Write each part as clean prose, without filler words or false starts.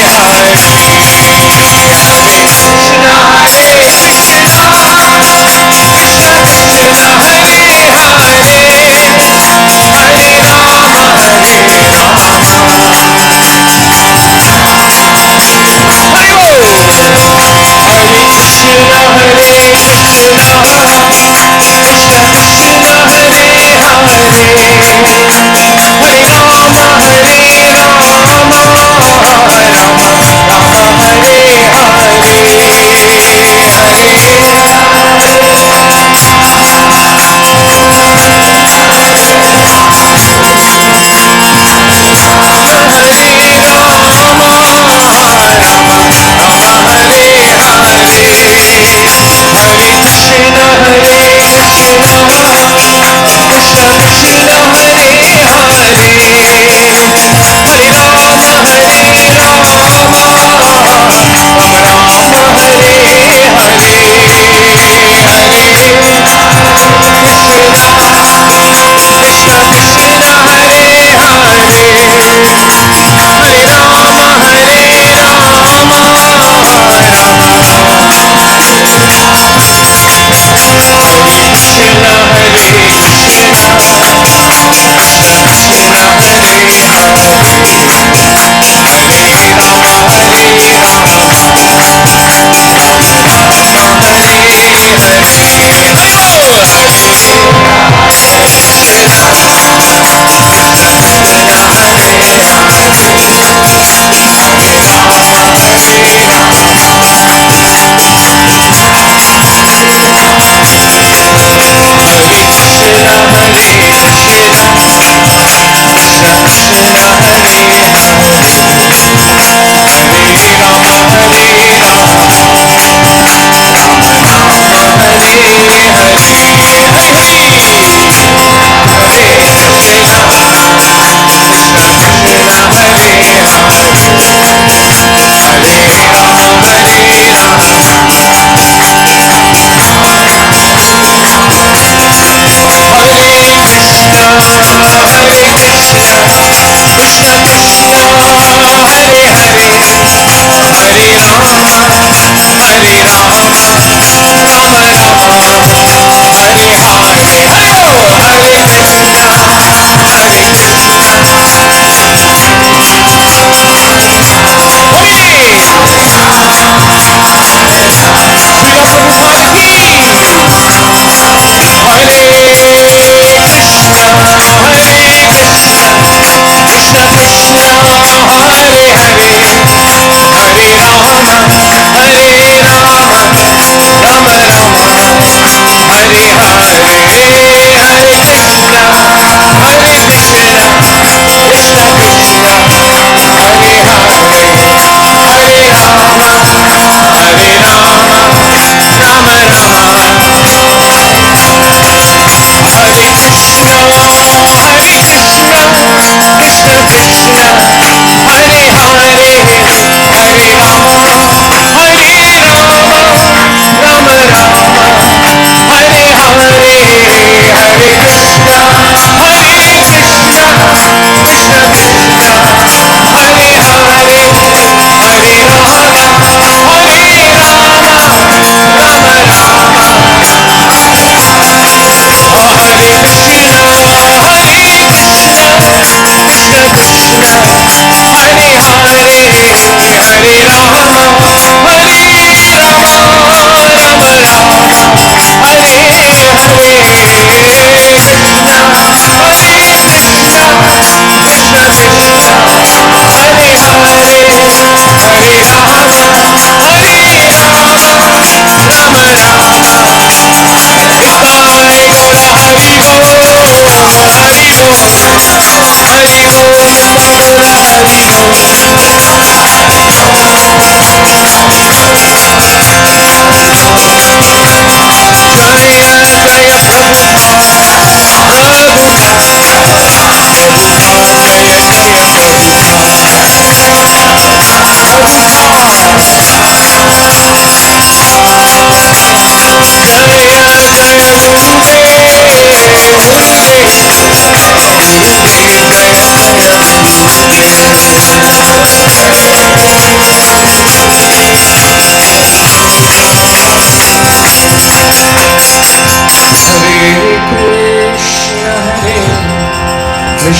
Hare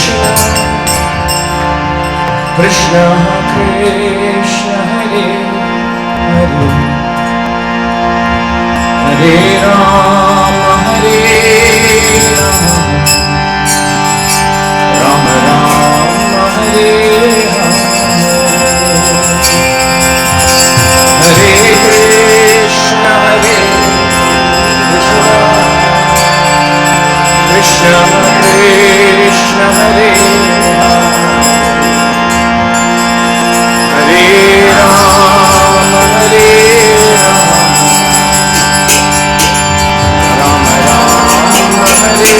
Krishna, Krishna Krishna, Hare Hare, Hare Rama, Hare Rama, Rama Rama, Hare Hare, Hare Krishna, Hare Krishna, Krishna Hare Hare Rama, Hare Rama, Rama Rama, Hare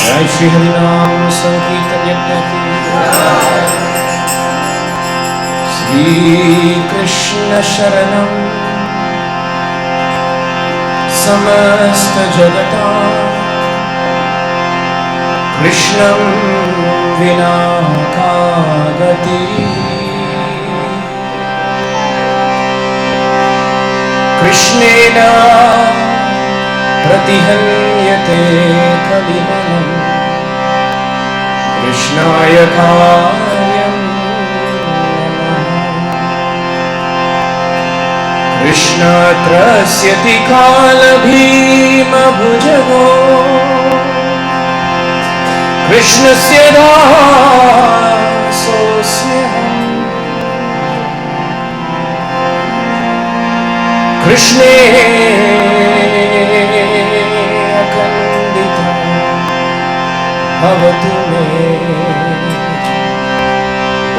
Jai Shri Hari Ram Sankirtan Yajna ki Shri Krishna Sharanam समस्त जगता कृष्णं विना का गति कृष्णेन प्रतिहन्यते कलिमलं कृष्णाय कार्यं कृष्ण त्रस्यति कालभीमभुजगो कृष्णस्य दासोऽस्म्यहम् कृष्णे अखण्डितं भवतु मे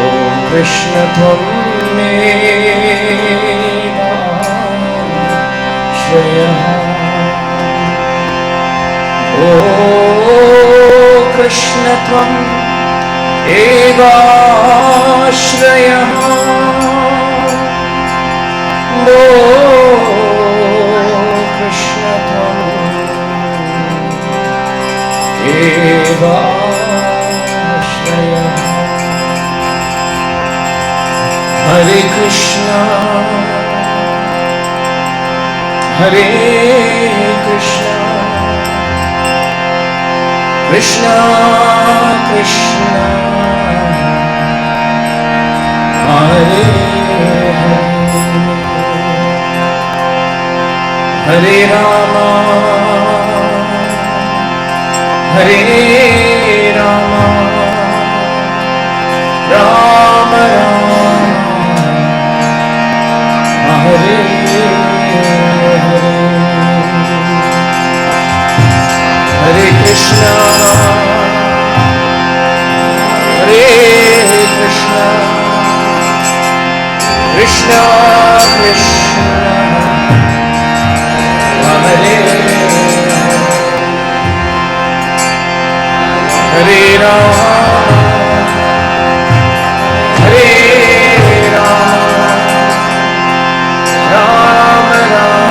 ॐ कृष्ण त्वं मे ओ कृष्ण त्वम् एवाश्रयः ओ कृष्ण त्वम् एवाश्रयः हरे Krishna Hare Krishna, Krishna Krishna, Hare Hare, Hare Rama, Hare Rama, Rama Rama, Hare Hare Krishna, Hare Krishna, Krishna Krishna, Hare Hare Rama, Hare Rama, Rama Rama,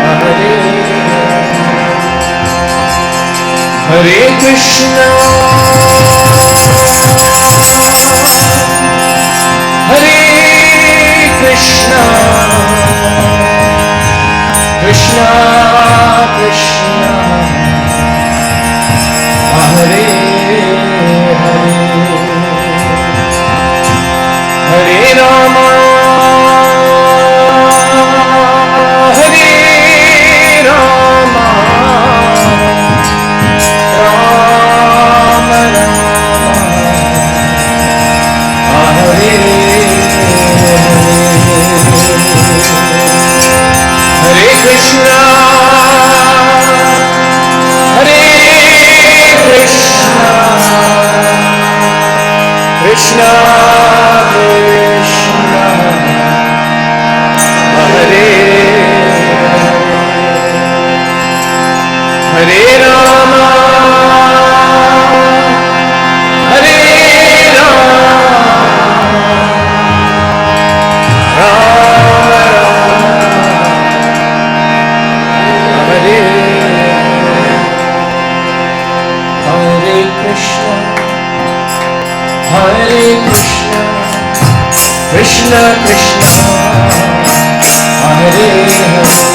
Hare Hare Krishna, Hare Krishna, Krishna Krishna, Hare Hare, Hare Rama, Hare Rama, Rama Rama, Hare Hare Krishna, Hare Krishna, Krishna Krishna, Hare Hare Rama, Hare Rama, Rama Rama, Hare Hare Krishna, Hare Krishna, Krishna Krishna, Hare Hare,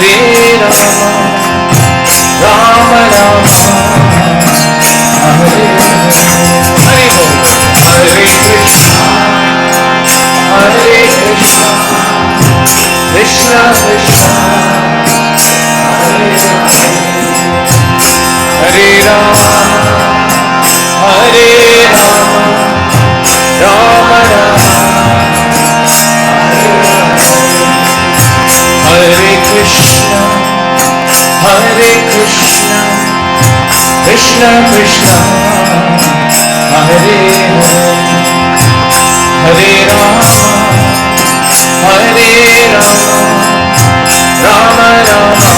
Hare Rama, Rama Rama, Hare Hare. Hare Bol. Hare Krishna, Hare Krishna, Krishna Krishna, Hare Hare. Hare Rama, Hare Rama, Rama Rama, Hare Hare. Hare Krishna, Hare Krishna, Krishna Krishna, Hare Hare. Hare Rama, Hare Rama, Rama Rama,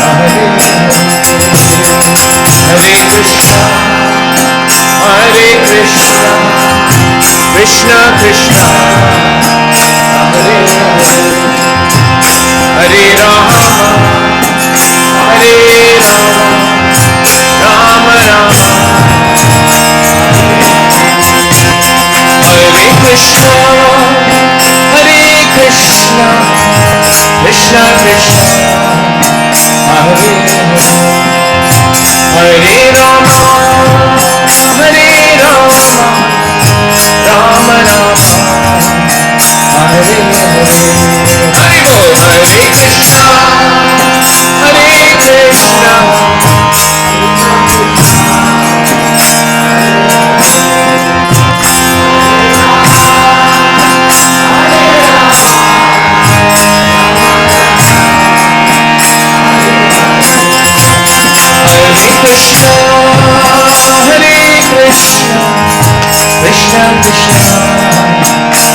Hare Hare. Hare Krishna, Hare Krishna, Krishna Krishna, Hare Hare. Hare Rama, Hare Rama, Rama Rama, Hare Krishna, Hare Krishna, Krishna Krishna, Hare Hare. Hare Rama, Hare Rama, Rama Rama, Hare Hare. Hare Bol. Hare Krishna, Hare Krishna, Krishna, Hare Krishna, Krishna Krishna,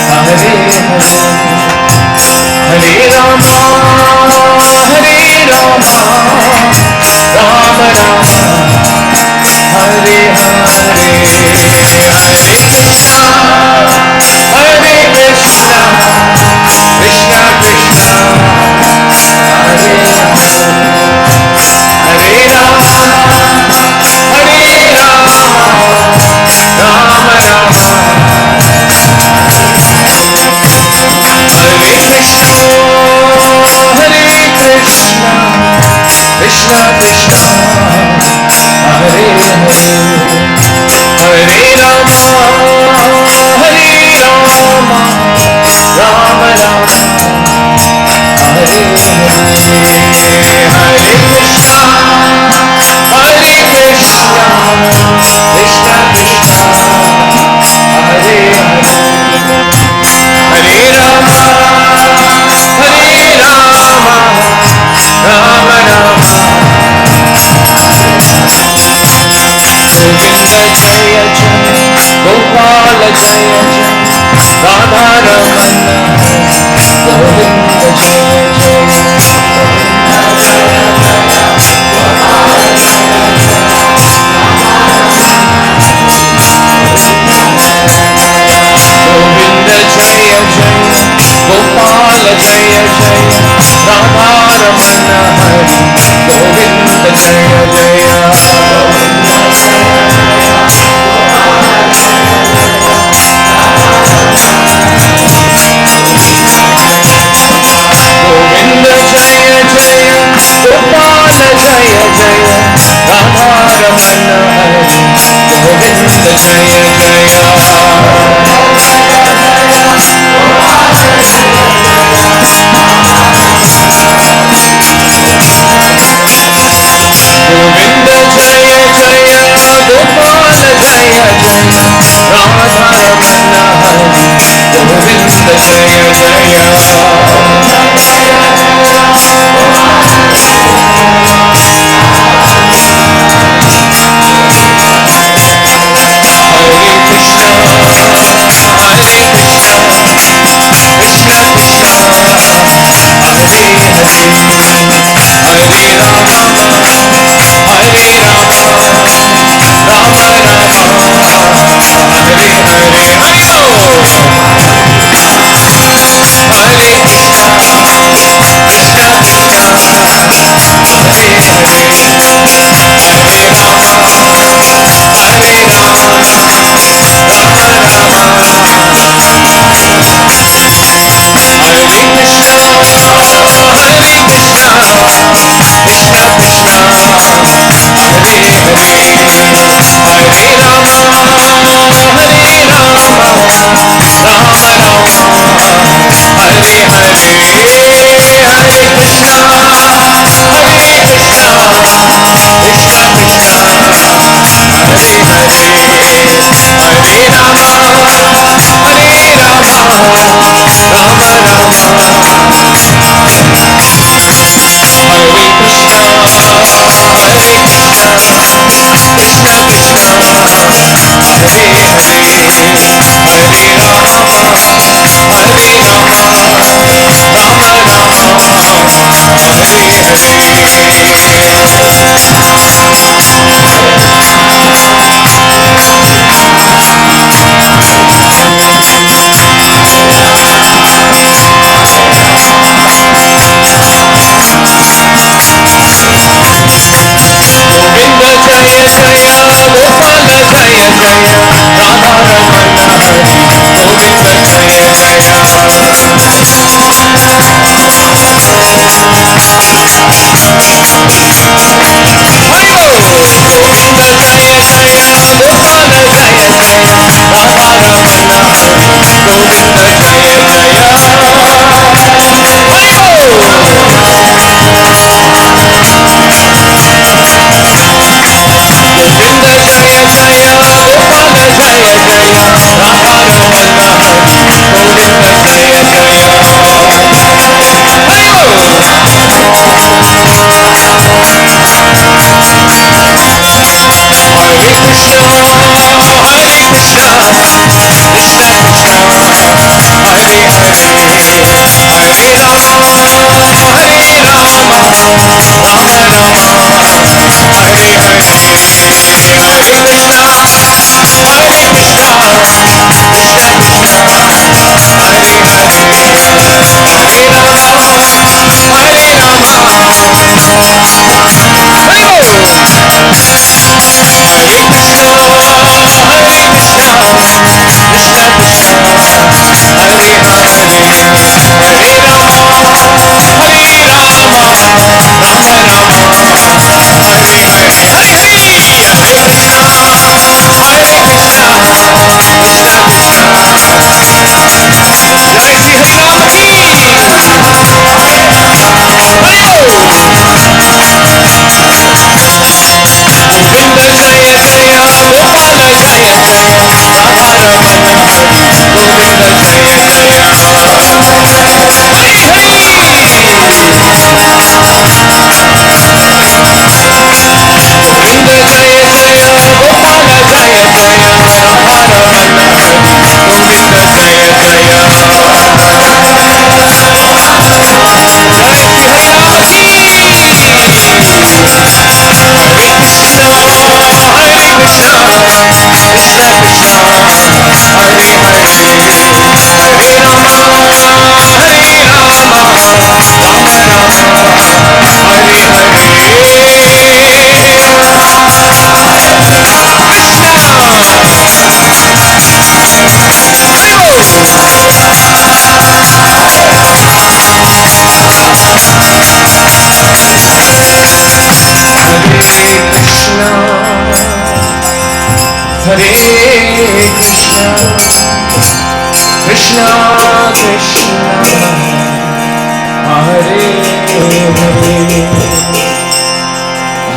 Hare Hare. Hare Rama, Hare Rama, Rama Rama, Hare Hare. Hare Krishna, Hare Krishna, Krishna Krishna, Hare Hare. Hare Rama, Hare Rama, Rama Rama, Hare Krishna, Hare Krishna, Krishna Krishna, Hare Hare. Hare Rama, Hare Rama, Rama Rama, Hare Hare. Hare Krishna, Hare Krishna, Krishna Krishna, Hare Hare. Hare Rama, Hare Rama, Rama Rama, Govinda Jaya Jaya, Gopala Jaya Jaya, Radha Ramana, Govinda Jaya Jaya, Govinda Jaya Jaya, Gopala Jaya Jaya, Radha Ramana Hari, Govinda Jaya Jaya, Govinda Jaya Jaya, Gopala Jaya Jaya, Radha Ramana Hari, Govinda Jaya Jaya. Govinda Jaya Jaya, Gopala Jaya Jaya, Radha Ramana Hari, Govinda Jaya Jaya. Hare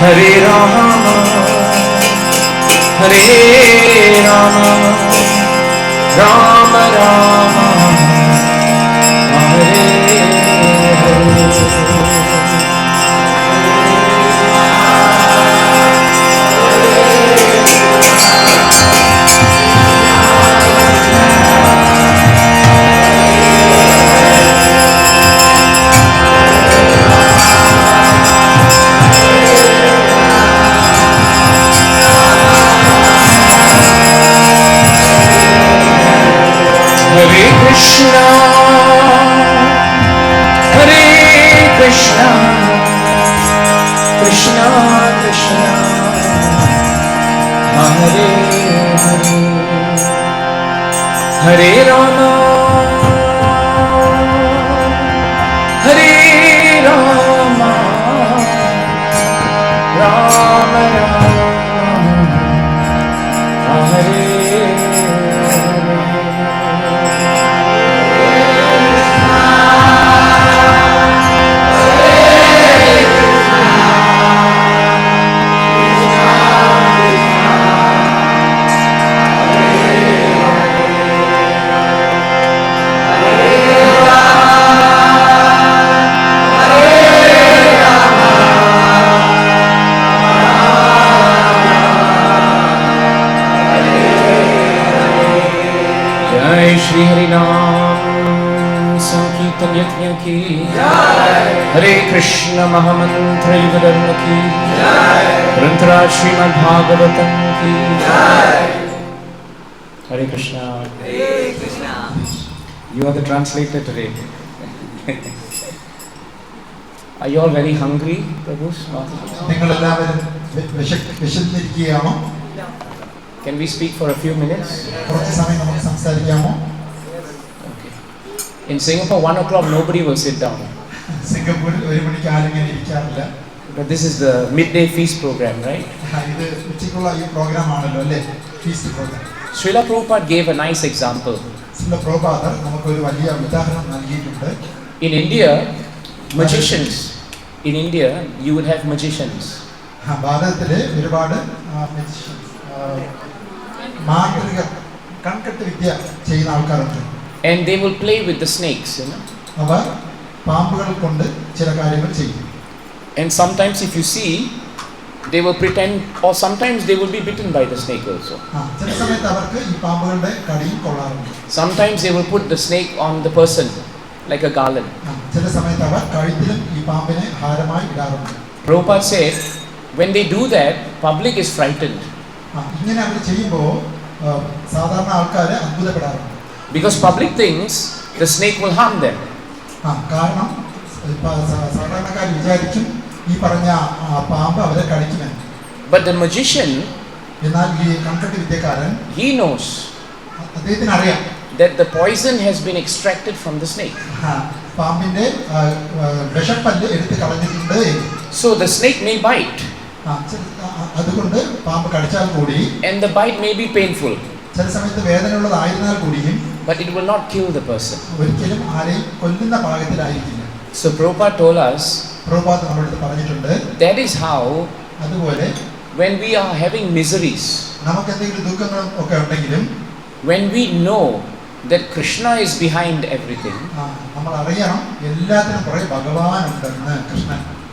Hare Rama, Hare Rama, Rama Rama, Hare Hare. Hare Krishna, Hare Krishna, Krishna Krishna, Hare Hare, Hare Rama, Hare Rama, Rama Rama, Hare Shri Harinam Sankirtan Yajna ki Hare Krishna Mahamantra Yuga Dharma ki Granthra Srimad Bhagavatam ki Hare Krishna. Hare Krishna. You are the translator today. Are you all very hungry, Prabhu? Can we speak for a few minutes? Okay. In Singapore, 1 o'clock, nobody will sit down. But this is the midday feast program, right? Srila Prabhupada gave a nice example. In India, magicians. In India, you would have magicians. And they will play with the snakes, you know. And sometimes if you see, they will pretend, or sometimes they will be bitten by the snake also. Sometimes they will put the snake on the person, like a garland. Prabhupada said, when they do that, public is frightened. Because public thinks the snake will harm them. But the magician, he knows that the poison has been extracted from the snake. So the snake may bite. And the bite may be painful. But it will not kill the person. So Prabhupada told us that is how when we are having miseries, when we know that Krishna is behind everything,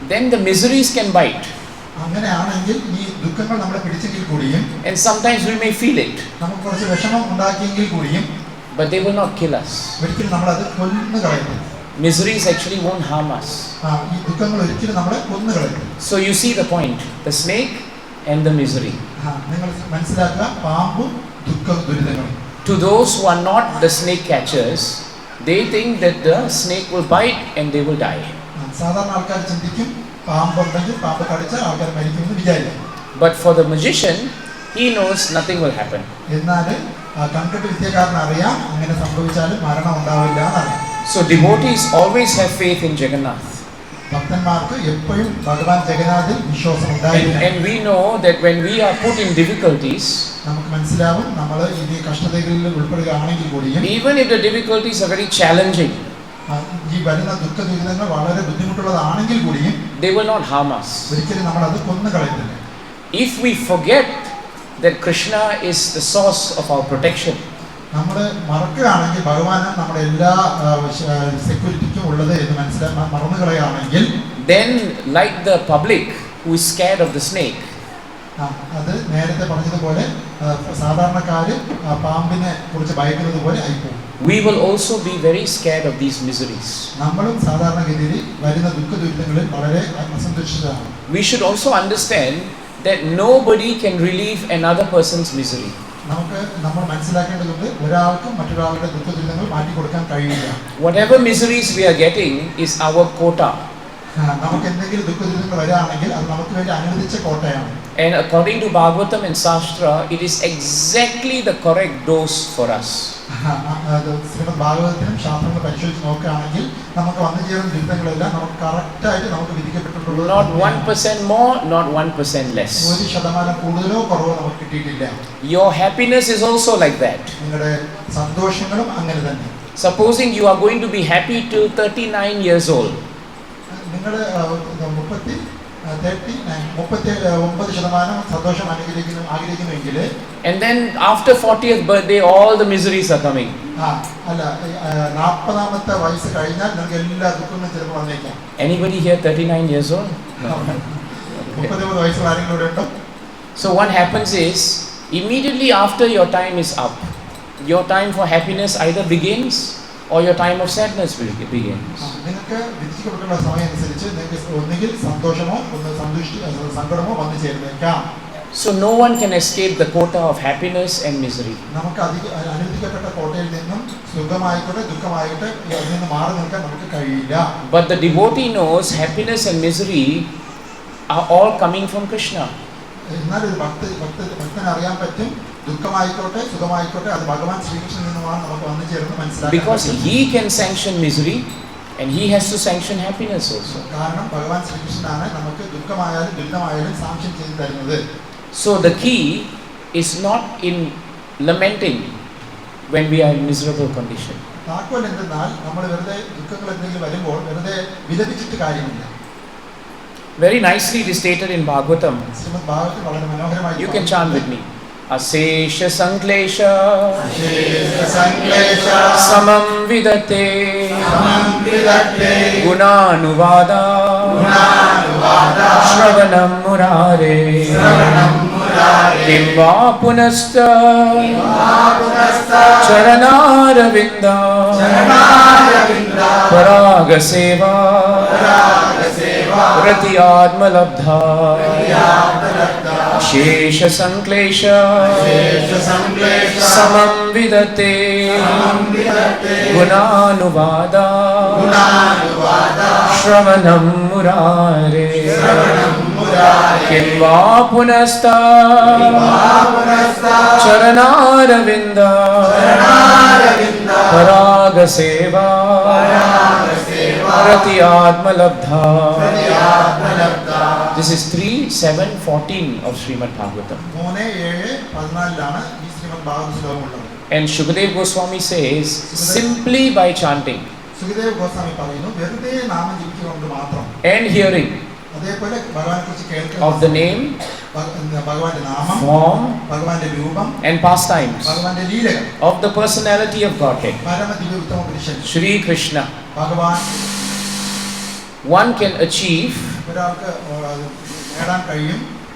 then the miseries can bite. And sometimes we may feel it, but they will not kill us. Miseries actually won't harm us. So you see the point, the snake and the misery. To those who are not the snake catchers, they think that the snake will bite and they will die. But for the magician, he knows nothing will happen. So devotees always have faith in Jagannath. And we know that when we are put in difficulties, even if the difficulties are very challenging, ഈ വരുന്ന ദുഃഖ ദുരിതങ്ങൾ വളരെ ബുദ്ധിമുട്ടുള്ളതാണെങ്കിൽ കൂടിയും they will not harm us. ഒരിക്കലും നമ്മൾ അത് കൊന്നു കളയുന്നില്ല. If we forget that Krishna is the source of our protection, നമ്മൾ മറക്കുകയാണെങ്കിൽ ഭഗവാനാണ് നമ്മുടെ എല്ലാ സെക്യൂരിറ്റിക്കും ഉള്ളത് എന്ന് മറന്നു കളയുകയാണെങ്കിൽ, then like the public who is scared of the snake, അത് നേരത്തെ പറഞ്ഞതുപോലെ സാധാരണക്കാര് പാമ്പിനെ കുറിച്ച് ഭയക്കുന്നത് പോലെ ആയിപ്പോകും. we will also be very scared of these miseries. നമ്മളും സാധാരണഗതിയിൽ വരുന്ന ദുഃഖ ദുരിതങ്ങളിൽ വളരെ അസന്തുഷ്ടരാണ്. We should also understand that nobody can relieve another person's misery. നമുക്ക് നമ്മൾ മനസ്സിലാക്കേണ്ടതുണ്ട്, ഒരാൾക്കും മറ്റൊരാളുടെ ദുഃഖ ദുരിതങ്ങൾ മാറ്റി കൊടുക്കാൻ കഴിയില്ല. Whatever miseries we are getting is our quota. നമുക്ക് എന്തെങ്കിലും ദുഃഖ ദുരിതങ്ങൾ വരാണെങ്കിൽ അത് നമുക്ക് വേണ്ടി അനുവദിച്ച കോട്ടയാണ്. And according to Bhagavatam and Shastra, it is exactly the correct dose for us. Shrimad ഭാഗവതത്തിനും ശാസ്ത്രങ്ങളും പരിശോധിച്ച് നോക്കുകയാണെങ്കിൽ നമുക്ക് വന്നു ചേരുന്ന ദുരിതങ്ങളെല്ലാം നമുക്ക് കറക്റ്റ് ആയിട്ട് നമുക്ക് വിധിക്കപ്പെട്ടിട്ടുള്ളത്. Not 1% more, not 1% less. 1% കൂടുതലോ കുറവോ നമുക്ക് കിട്ടിയിട്ടില്ല. Your happiness is also like that. നിങ്ങളുടെ സന്തോഷങ്ങളും അങ്ങനെ തന്നെ. Supposing you are going to be happy till 39 years old. നിങ്ങളുടെ 39% സന്തോഷം ആഗ്രഹിക്കുന്നുവെങ്കിൽ, and then after 40th birthday all the miseries are coming. അല്ല 40ാമത്തെ വയസ്സ് കഴിഞ്ഞാൽ നിങ്ങൾക്ക് എല്ലാ ദുഃഖങ്ങളും ചിലപ്പോൾ വന്നേക്കാം. Anybody here 39 years old? 39 വയസ്സുള്ള ആരെങ്കിലും ഇവിടെ ഉണ്ടോ? So what happens is, immediately after your time is up, your time for happiness either begins or your time of sadness begins. നിങ്ങൾക്ക് വിധിക്കപ്പെട്ടുള്ള സമയം അനുസരിച്ച് നിങ്ങൾക്ക് ഒന്നുകിൽ സന്തോഷമോ സങ്കടമോ വന്നു ചേർന്നേക്കാം. So no one can escape the quota of happiness and misery. നമുക്ക് അനുവദിക്കപ്പെട്ട കോട്ടയിൽ നിന്നും സുഖമായിക്കോട്ടെ ദുഃഖമായിക്കോട്ടെ അതിൽ നിന്ന് മാറി നിൽക്കാൻ നമുക്ക് കഴിയില്ല. But the devotee knows happiness and misery are all coming from Krishna. എന്നാൽ ഒരു ഭക്തന് അറിയാൻ പറ്റും, ദുഃഖമായിക്കോട്ടെ സുഖമായിക്കോട്ടെ അത് ഭഗവാൻ ശ്രീകൃഷ്ണനിൽ നിന്നുമാണ് നമുക്ക് വന്നു ചേർന്ന് മനസ്സിലാക്കാൻ. Because he can sanction misery and he has to sanction happiness also. കാരണം ഭഗവാൻ ശ്രീകൃഷ്ണനാണ് നമുക്ക് ദുഃഖമായാലും ദുരിതമായാലും സാങ്ഷൻ ചെയ്തു തരുന്നത്. So the key is not in lamenting when we are in miserable condition. താക്കോൽ എന്തെന്നാൽ നമ്മൾ വെറുതെ ദുഃഖങ്ങൾ എന്തെങ്കിലും വരുമ്പോൾ വെറുതെ വിലപിച്ചിട്ട് കാര്യമില്ല. Very nicely it is stated in Bhagavatam. Shrimad ഭാഗവതത്തിൽ വളരെ മനോഹരമായി. You can chant with me. Asesha sanklesha samam vidate gunanuvada shravanam murare kimva punasta charanaravinda paraga seva rati atma labdha Shesha sanklesha samam vidate gunanuvada shravanam murare kimva punasta charanaravinda paraga seva rati atma labdha. This is 3:7:14 of Srimad Bhagavatam. And Shukadev Goswami says, simply by chanting and hearing of the name, form and pastimes of the personality of Godhead, Shri Krishna, one can achieve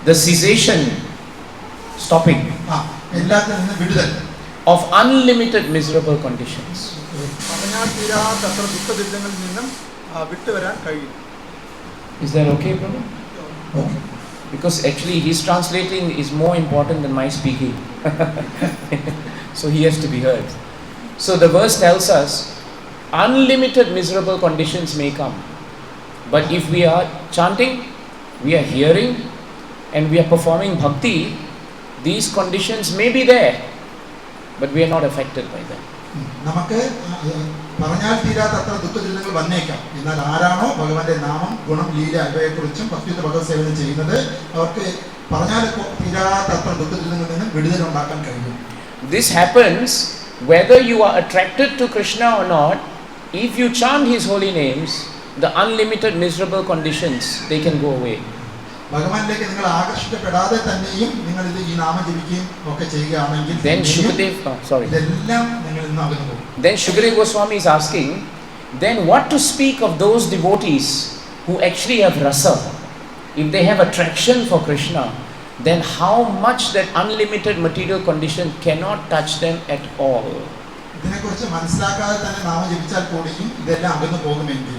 the cessation, stopping of unlimited miserable conditions. Is that okay, Prabhu? Okay. Because actually his translating is more important than my speaking. So he has to be heard. So the verse tells us unlimited miserable conditions may come. But if we are chanting, we are hearing, and we are performing bhakti, these conditions may be there, but we are not affected by them. നമുക്ക് പറഞ്ഞാൽ തീരാത്തത്ര ദുഃഖദുരിതങ്ങൾ വന്നേക്കാം. എന്നാൽ ആരാണോ ഭഗവാന്റെ നാമം ഗുണം ലീല ഇവയെക്കുറിച്ചും ഭക്തിയുടെ ഭഗവത് സേവനം ചെയ്യുന്നത് അവർക്ക് പറഞ്ഞാൽ തീരാത്തത്ര ദുഃഖദുരിതങ്ങളിൽ നിന്ന് വിടുതലുണ്ടാക്കാൻ കഴിയും. This happens whether you are attracted to Krishna or not, if you chant his holy names, the unlimited miserable conditions, they can go away. ഭഗവാനിലേക്ക് നിങ്ങൾ ആകർഷിക്കപ്പെടാതെ തന്നെയും നിങ്ങൾ ഇത് ഈ നാമം ജപിക്കുകയും ഒക്കെ ചെയ്യുകയാണെങ്കിൽ Then Shukadev, ഇതെല്ലാം നിങ്ങൾ ഇന്ന് അകന്നു പോകും. Then Shukadev Goswami is asking, then what to speak of those devotees who actually have rasa? If they have attraction for Krishna, then how much that unlimited material condition cannot touch them at all. ഇതിനെക്കുറിച്ച് മനസ്സിലാക്കാതെ തന്നെ നാമം ജപിച്ചാൽ കൂടിയും ഇതെല്ലാം അകന്നു പോകുമെങ്കിൽ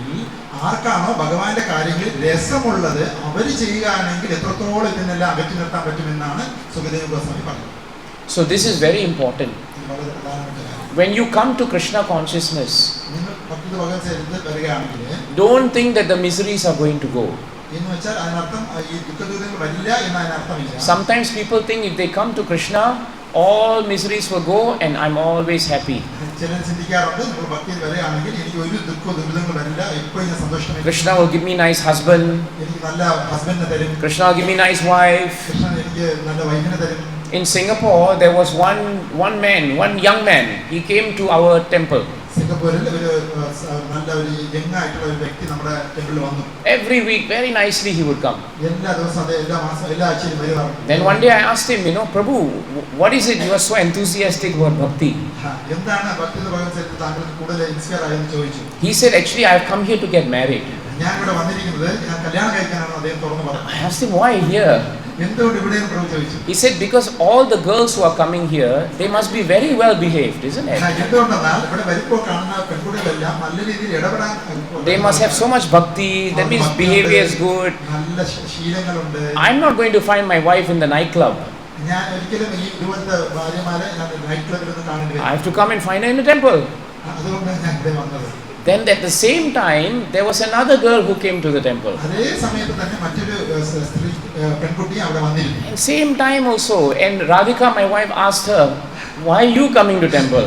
ആർക്കാണോ ഭഗവാന്റെ കാര്യങ്ങളിൽ രസമുള്ളത് അവർ ചെയ്യുകയാണെങ്കിൽ എത്രത്തോളം ഇതിനെല്ലാം അകറ്റി നിർത്താൻ പറ്റുമെന്നാണ് സുഖദേവ് ഗോസ്വാമി പറഞ്ഞത്. So this is very important. When you come to Krishna consciousness, don't think that the miseries are going to go. Sometimes people think if they come to Krishna, all miseries will go and I'm always happy. Krishna will give me nice husband. Krishna will give me nice wife. In Singapore, there was one young man. He came to our temple. Every week, very nicely he would come. Then one day I asked him, Prabhu, what is it you are so enthusiastic about bhakti? He said, actually I have come here to get married. I asked him, why here? He said, because all the girls who are coming here, they must be very well behaved, isn't it? They must have so much bhakti, that means behavior is good. I'm not going to find my wife in the nightclub. I have to come and find her in the temple. Then at the same time, there was another girl who came to the temple. And same time also, and Radhika, my wife, asked her, why are you coming to temple?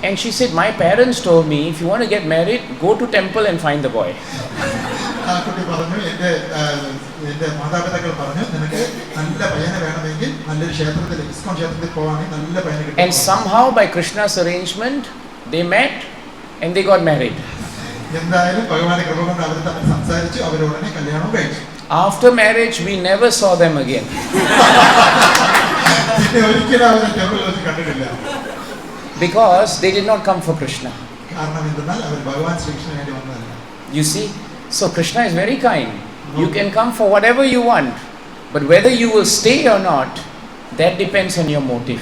And she said, my parents told me, if you want to get married, go to temple and find the boy. And somehow by Krishna's arrangement, they met and they got married. After marriage, we never saw them again. Because they did not come for Krishna. You see? So Krishna is very kind. You can come for whatever you want. But whether you will stay or not, that depends on your motive.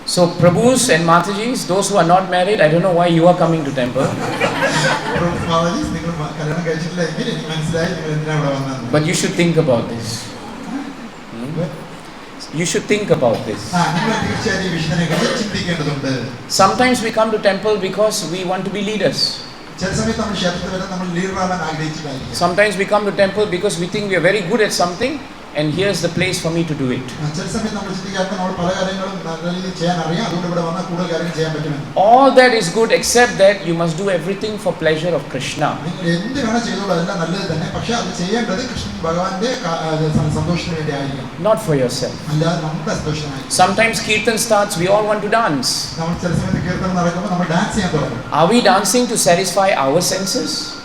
So Prabhus and Matajis, those who are not married, I don't know why you are coming to temple. But you should think about this. You should think about this. Sometimes we come to temple because we want to be leaders. Sometimes we come to temple because we think we are very good at something and here's the place for me to do it. All that is good except that you must do everything for pleasure of Krishna. Not for yourself. Sometimes Kirtan starts, we all want to dance. Are we dancing to satisfy our senses?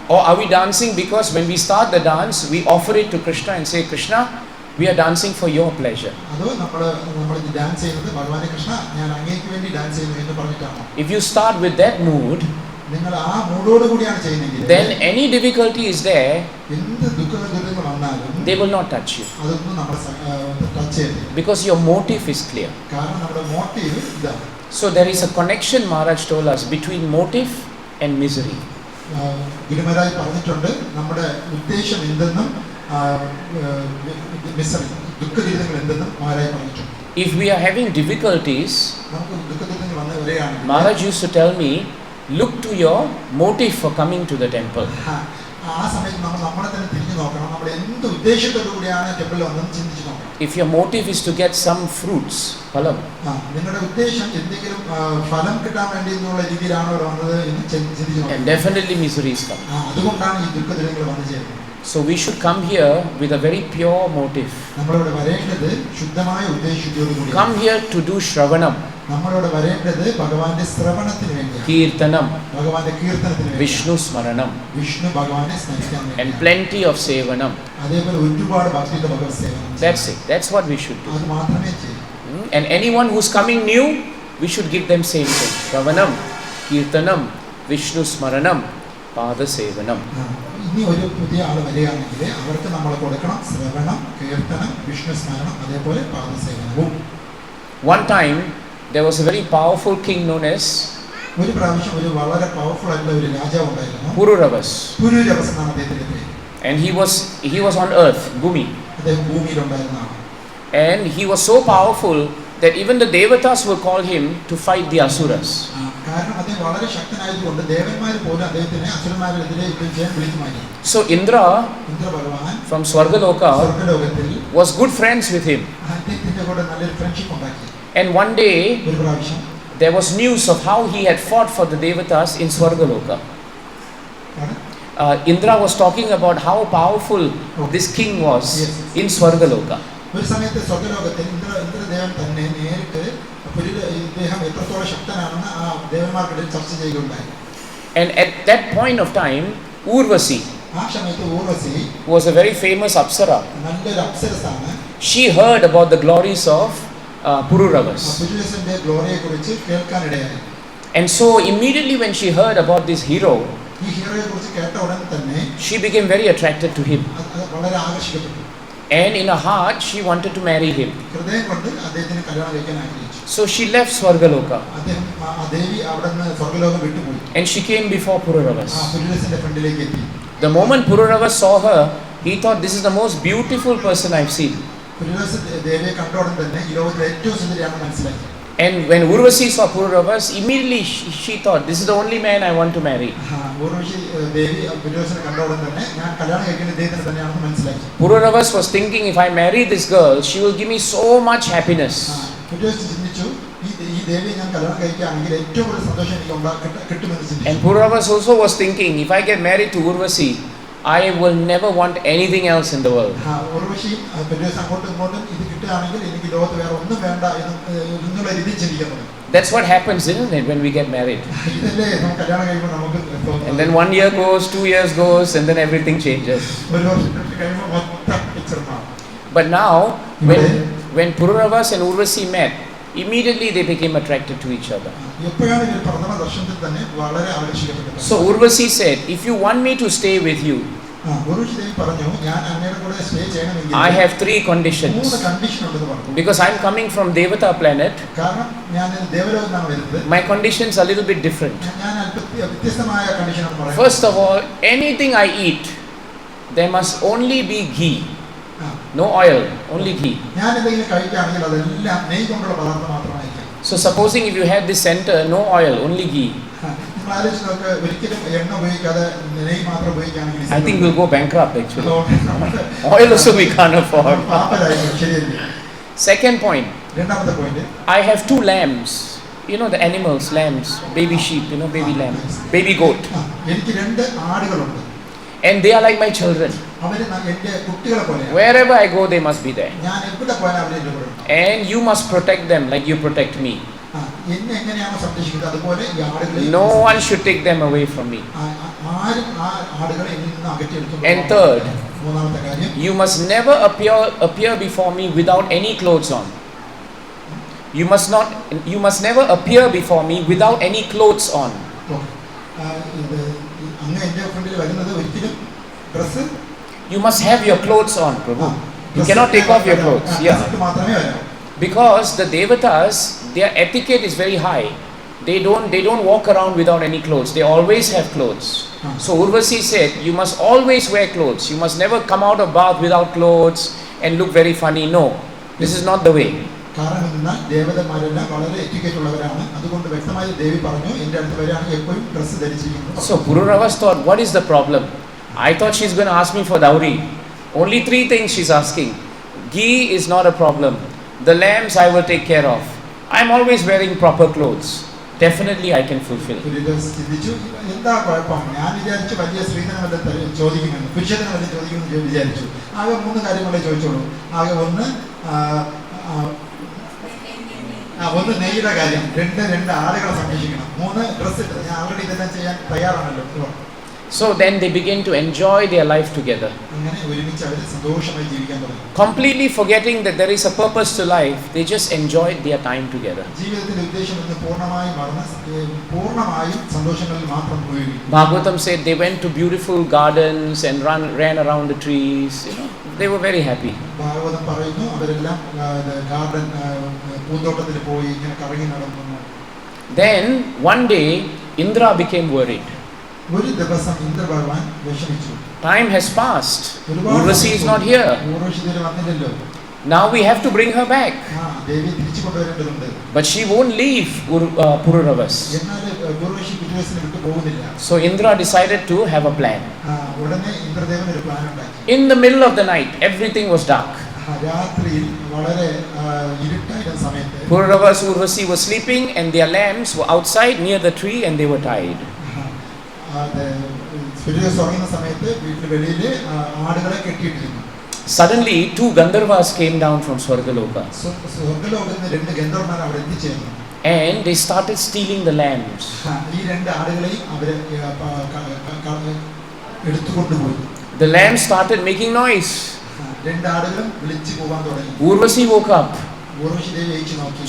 Or are we dancing because when we start the dance, we offer it to Krishna and say, Krishna, we are dancing for your pleasure. If you start with that mood, then any difficulty is there, they will not touch you. Because your motive is clear. So there is a connection, Maharaj told us, between motive and misery. If we are having difficulties, Maharaj used to tell me, look to your motive for coming to the temple. ഉദ്ദേശത്തോടു കൂടിയാണ് ടെമ്പിളിൽ വന്നത് ചിന്തിച്ചു നോക്കണം. If your motive is to get some fruits, phalam, നിങ്ങളുടെ ഉദ്ദേശം എന്തെങ്കിലും ഫലം കിട്ടാൻ വേണ്ടി എന്നുള്ള രീതിയിലാണോ വന്നത് എന്ന് ചിന്തിച്ചു നോക്കണം. and definitely miseries come. അതുകൊണ്ടാണ് ഈ ദുഃഖദിനങ്ങൾ വന്നു ചേരുന്നത്. So we should come here with a very pure motive. നമ്മളിവിടെ വരേണ്ടത് ശുദ്ധമായ ഉദ്ദേശത്തോടു കൂടി. Come here to do shravanam. നമ്മളിവിടെ വരേണ്ടത് ഭഗവാന്റെ ശ്രവണത്തിന് വേണ്ടിയാണ്. Kirtanam. ഭഗവാന്റെ കീർത്തനത്തിന് വേണ്ടി. Vishnu smaranam. വിഷ്ണു ഭഗവാനെ സ്മരിക്കാൻ വേണ്ടി. And plenty of sevanam. അതേപോലെ ഒരുപാട് ഭക്തിയുടെ ഭഗവത് സേവനം. That's it. That's what we should do. അത് മാത്രമേ ചെയ്യൂ. And anyone who's coming new, we should give them same thing. Shravanam, Kirtanam, Vishnu smaranam, Pada sevanam. ഇനി ഒരു പുതിയ ആൾ വരികയാണെങ്കിൽ അവർക്ക് നമ്മൾ കൊടുക്കണം ശ്രവണം, കീർത്തനം, വിഷ്ണു സ്മരണം, അതേപോലെ പാദസേവനവും. One time there was a very powerful king known as ഒരു പ്രാവശ്യം ഒരു വളരെ പവർഫുൾ ആയിട്ടുള്ള ഒരു രാജാവ് ഉണ്ടായിരുന്നു. Pururavas. പുരുരവസ് എന്നാണ് അദ്ദേഹത്തിന്റെ പേര്. And he was on earth, Bhumi. അദ്ദേഹം ഭൂമിയിൽ ഉണ്ടായിരുന്നതാണ്. And he was so powerful that even the Devatas would call him to fight the Asuras. കാരണം അദ്ദേഹം വളരെ ശക്തനായതുകൊണ്ട് ദേവന്മാർ പോലും അദ്ദേഹത്തിനെ അസുരന്മാരെതിരെ വിജയം വിളിക്കുമായിരുന്നു. So Indra ഭഗവാൻ from Swargaloka സ്വർഗ്ഗലോകത്തിൽ was good friends with him. അദ്ദേഹത്തിന്റെ കൂടെ നല്ലൊരു ഫ്രണ്ട്ഷിപ്പ് ഉണ്ടാക്കി. And one day ഒരു പ്രാവശ്യം there was news of how he had fought for the Devatas in Swargaloka. Indra was talking about how powerful this king was in Swargaloka. ഒരു സമയത്ത് സ്വർഗ്ഗലോകത്തിൽ ഇന്ദ്രദേവൻ തന്നെ നേരിട്ട് ഇദ്ദേഹം എത്രത്തോളം ശക്തനാണെന്ന് ആ ദേവന്മാർക്കിടയിൽ ചർച്ച ചെയ്യുകയുണ്ടായി. And at that point of time, Urvasi, ആ സമയത്ത് Urvashi who was a very famous Apsara, നല്ലൊരു അപ്സരസാണ്. she heard about the glories of Pururavas. പുരുഷന്റെ ഗ്ലോറിയെ കുറിച്ച് കേൾക്കാനിടയായി. And so immediately when she heard about this hero, ഈ ഹീറോയെ കുറിച്ച് കേട്ട ഉടൻ തന്നെ she became very attracted to him. വളരെ ആകർഷിക്കപ്പെട്ടു. And in her heart, she wanted to marry him. ഹൃദയം കൊണ്ട് അദ്ദേഹത്തിന് കല്യാണം കഴിക്കാൻ ആഗ്രഹിച്ചു. So she left Swargaloka. അദ്ദേഹം ആ ദേവി അവിടെ നിന്ന് സ്വർഗ്ഗലോകം വിട്ടുപോയി. And she came before Pururavas. ആ പുരുഷന്റെ ഫ്രണ്ടിലേക്ക് എത്തി. The moment Pururavas saw her, he thought, this is the most beautiful person I've seen. പുരുഷ ദേവിയെ കണ്ട ഉടൻ തന്നെ ഈ ലോകത്തിലെ ഏറ്റവും സുന്ദരിയാണെന്ന് മനസ്സിലാക്കി. And when Urvasi saw Pururavas, immediately she thought, this is the only man I want to marry. Pururavas was thinking, if I marry this girl, she will give me so much happiness. And Pururavas also was thinking, if I get married to Urvasi, I will never want anything else in the world. That's what happens, isn't it, when we get married? And then 1 year goes, 2 years goes, and then everything changes. But now, when Pururavas and Urvasi met, immediately they became attracted to each other. So Urvasi said, if you want me to stay with you, I have 3 conditions. Because I'm coming from Devata planet, my conditions are a little bit different. First of all, anything I eat, there must only be ghee. No oil, only ghee. So supposing if you had this center, no oil, only ghee, I think we'll go bankrupt actually. Oil also we can't afford. Second point, I have 2 lambs. You know the animals, lambs, baby sheep, baby lamb, baby goat. And they are like my children. Wherever I go, they must be there. And you must protect them like you protect me. No one should take them away from me. And third, you must never appear before me without any clothes on. You must never appear before me without any clothes on. You must have your clothes on, Prabhu. You cannot take off your clothes. Yeah. Because the Devatas, their etiquette is very high. They don't walk around without any clothes. They always have clothes. So Urvasi said, you must always wear clothes. You must never come out of bath without clothes and look very funny. No, this is not the way. So Pururavas thought, what is the problem? I thought she's going to ask me for dowry. Only 3 things she's asking. Ghee is not a problem. The lambs I will take care of. I'm always wearing proper clothes. Definitely I can fulfill. പുരോഹിതൻ ചിന്തിച്ചു, എന്താ കുഴപ്പം? ഞാൻ വിചാരിച്ചു വലിയ സ്ത്രീധനം വല്ല ചോദിക്കുമെന്ന്, പുരുഷധനം വല്ല ചോദിക്കുമെന്ന് വിചാരിച്ചു. ആകെ 3 കാര്യങ്ങളെ ചോദിച്ചോളൂ. ആകെ ഒന്ന് നെയ്യുടെ കാര്യം, 2 ആടുകളെ സംരക്ഷിക്കണം, 3 ഡ്രസ്സ് ഇട്ട്. ഞാൻ ആൾറെഡി ഇതെല്ലാം ചെയ്യാൻ തയ്യാറാണല്ലോ. So then they begin to enjoy their life together. അങ്ങനെ ഒരുമിച്ച് അവർ സന്തോഷമായി ജീവിക്കാൻ തുടങ്ങി. Completely forgetting that there is a purpose to life, they just enjoyed their time together. ജീവിതത്തിന്റെ ഉദ്ദേശം എന്ന് പൂർണ്ണമായും മറന്ന് പൂർണ്ണമായും സന്തോഷങ്ങളിൽ മാത്രം പോയി. Bhagavatam said they went to beautiful gardens and ran around the trees. They were very happy. Bhagavatam പറയുന്നു അവരെല്ലാം ഗാർഡൻ പൂന്തോട്ടത്തിൽ പോയി ഇങ്ങനെ കറങ്ങി നടന്നു. Then one day Indra became worried. ഒരു ദിവസം ഇന്ദ്ര ഭഗവാൻ വിഷമിച്ചു. Time has passed. Urvashi is not here. വന്നില്ലല്ലോ. Now we have to bring her back. ദേവി തിരിച്ചു കൊണ്ടുവരേണ്ടതുണ്ട്. But she won't leave Pururavas. എന്നാൽ ഉർവശി പിതൃവസിനെ വിട്ടു പോകുന്നില്ല. So Indra decided to have a plan. ഉടനെ ഇന്ദ്രദേവൻ ഒരു പ്ലാൻ ഉണ്ടാക്കി. In the middle of the night, everything was dark. രാത്രിയിൽ വളരെ ഇരുട്ടായിരുന്ന സമയത്ത് Pururavas Urvashi were sleeping and their lambs were outside near the tree and they were tied. ഉറങ്ങുന്ന സമയത്ത് വീട്ടിൽ വെളിയിൽ ആടുകളെ കെട്ടിയിട്ടിരുന്നു. Suddenly 2 Gandharvas came down from Swargaloka. സ്വർഗ്ഗലോകത്ത് 2 ഗന്ധർവന്മാർ അവിടെ എത്തിച്ചേർന്നു. And they started stealing the lambs. ഈ 2 ആടുകളെയും അവരെ എടുത്തുകൊണ്ടുപോയി. The lambs started making noise. 2 ആടുകളും വിളിച്ചു പോകാൻ തുടങ്ങി. Urvashi woke up.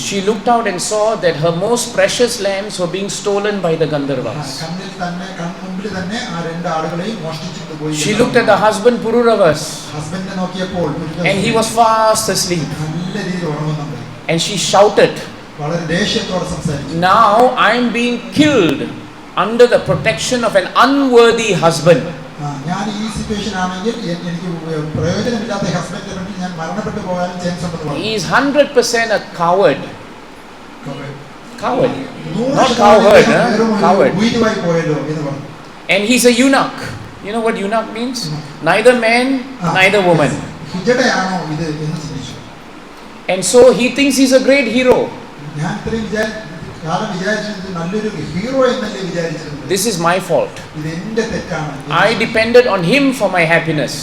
She looked out and saw that her most precious lambs were being stolen by the Gandharvas. She looked at the husband Pururavas and he was fast asleep. And she shouted, "Now I am being killed under the protection of an unworthy husband." ഞാൻ ഈ situation ആണെങ്കിൽ എനിക്ക് പ്രയോജനമില്ലാത്ത ഹസ്ബൻഡിനെ വേണ്ടി ഞാൻ മരണപ്പെട്ടു പോകാനും chance ഉണ്ടെന്ന് പറഞ്ഞു. He is 100% a coward. Coward. Not cowherd, coward. വീടുമായി പോയല്ലോ എന്ന് പറഞ്ഞു. And he's a eunuch. You know what eunuch means? Neither man, neither woman. ഹിജടയാണോ ഇത് എന്ന് ചിന്തിച്ചു. And so he thinks he's a great hero. ഞാൻ ഇത്രയും വിചാരിച്ചത് നല്ലൊരു ഹീറോ എന്നല്ലേ വിചാരിച്ചത്. This is my fault. ഇത് എന്റെ തെറ്റാണ്. I depended on him for my happiness.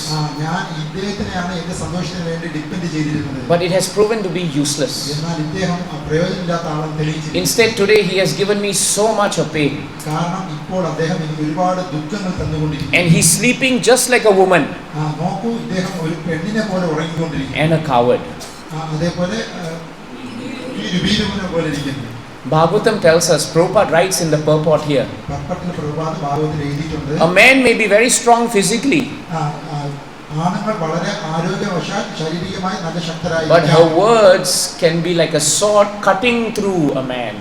ഞാൻ ഇദ്ദേഹത്തിനെയാണ് എന്റെ സന്തോഷത്തിന് വേണ്ടി ഡിപെൻഡ് ചെയ്തിരുന്നത്. But it has proven to be useless. എന്നാൽ ഇദ്ദേഹം പ്രയോജനമില്ലാത്ത ആളെന്ന് തെളിയിച്ചു. Instead today he has given me so much of pain. കാരണം ഇപ്പോൾ അദ്ദേഹം എനിക്ക് ഒരുപാട് ദുഃഖങ്ങൾ തന്നുകൊണ്ടിരിക്കുന്നു. And he's sleeping just like a woman. നോക്കൂ, ഇദ്ദേഹം ഒരു പെണ്ണിനെ പോലെ ഉറങ്ങിക്കൊണ്ടിരിക്കുന്നു. And a coward. അതേപോലെ ഈ ഭീരുവിനെ പോലെ ഇരിക്കുന്നു. Bhagavatam tells us, Prabhupada writes in the purport here, a man may be very strong physically, but her words can be like a sword cutting through a man.